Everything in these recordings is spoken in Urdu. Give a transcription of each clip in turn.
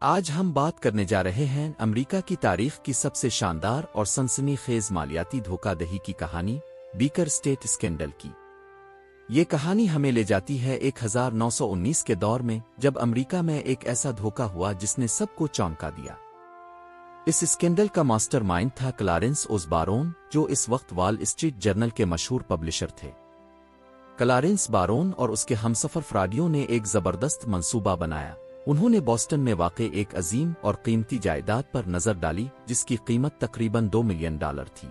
آج ہم بات کرنے جا رہے ہیں امریکہ کی تاریخ کی سب سے شاندار اور سنسنی خیز مالیاتی دھوکہ دہی کی کہانی، بیکر اسٹیٹ اسکینڈل کی۔ یہ کہانی ہمیں لے جاتی ہے 1919 کے دور میں، جب امریکہ میں ایک ایسا دھوکہ ہوا جس نے سب کو چونکا دیا۔ اس اسکینڈل کا ماسٹر مائنڈ تھا کلارنس اوزبارون، جو اس وقت وال اسٹریٹ جرنل کے مشہور پبلشر تھے۔ کلارنس بارون اور اس کے ہمسفر فراڈیوں نے ایک زبردست منصوبہ بنایا۔ انہوں نے بوسٹن میں واقع ایک عظیم اور قیمتی جائیداد پر نظر ڈالی جس کی قیمت تقریباً $2 ملین تھی۔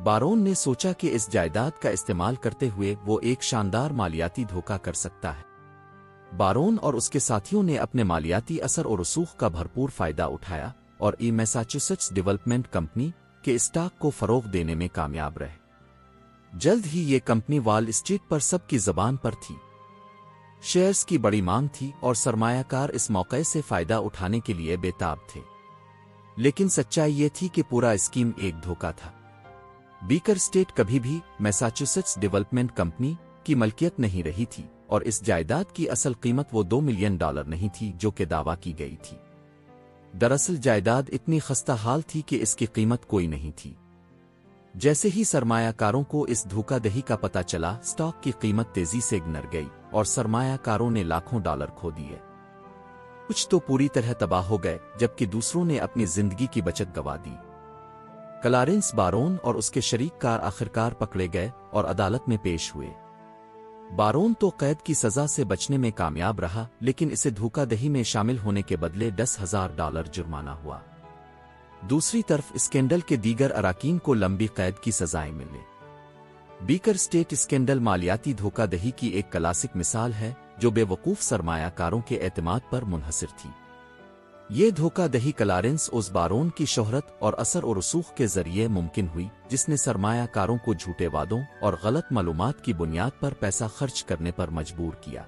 بارون نے سوچا کہ اس جائیداد کا استعمال کرتے ہوئے وہ ایک شاندار مالیاتی دھوکہ کر سکتا ہے۔ بارون اور اس کے ساتھیوں نے اپنے مالیاتی اثر و رسوخ کا بھرپور فائدہ اٹھایا اور میساچوسیٹس ڈیولپمنٹ کمپنی کے اسٹاک کو فروغ دینے میں کامیاب رہے۔ جلد ہی یہ کمپنی وال اسٹریٹ پر سب کی زبان پر تھی۔ شیئرز کی بڑی مانگ تھی اور سرمایہ کار اس موقع سے فائدہ اٹھانے کے لیے بے تاب تھے۔ لیکن سچائی یہ تھی کہ پورا اسکیم ایک دھوکہ تھا۔ بیکر اسٹیٹ کبھی بھی میساچوسیٹس ڈیولپمنٹ کمپنی کی ملکیت نہیں رہی تھی، اور اس جائیداد کی اصل قیمت وہ $2 ملین نہیں تھی جو کہ دعویٰ کی گئی تھی۔ دراصل جائیداد اتنی خستہ حال تھی کہ اس کی قیمت کوئی نہیں تھی۔ جیسے ہی سرمایہ کاروں کو اس دھوکہ دہی کا پتہ چلا، اسٹاک کی قیمت تیزی سے گنر گئی اور سرمایہ کاروں نے لاکھوں ڈالر کھو دیے۔ کچھ تو پوری طرح تباہ ہو گئے، جبکہ دوسروں نے اپنی زندگی کی بچت گوا دی۔ کلارنس بارون اور اس کے شریک کار آخرکار پکڑے گئے اور عدالت میں پیش ہوئے۔ بارون تو قید کی سزا سے بچنے میں کامیاب رہا، لیکن اسے دھوکہ دہی میں شامل ہونے کے بدلے $10,000 جرمانہ ہوا۔ دوسری طرف اسکینڈل کے دیگر اراکین کو لمبی قید کی سزائیں ملیں۔ بیکر اسٹیٹ اسکینڈل مالیاتی دھوکہ دہی کی ایک کلاسک مثال ہے جو بے وقوف سرمایہ کاروں کے اعتماد پر منحصر تھی۔ یہ دھوکہ دہی کلارنس اوزبارون کی شہرت اور اثر و رسوخ کے ذریعے ممکن ہوئی، جس نے سرمایہ کاروں کو جھوٹے وعدوں اور غلط معلومات کی بنیاد پر پیسہ خرچ کرنے پر مجبور کیا۔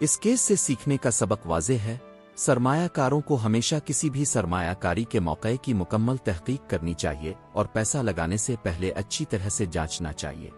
اس کیس سے سیکھنے کا سبق واضح ہے: سرمایہ کاروں کو ہمیشہ کسی بھی سرمایہ کاری کے موقع کی مکمل تحقیق کرنی چاہیے اور پیسہ لگانے سے پہلے اچھی طرح سے جانچنا چاہیے۔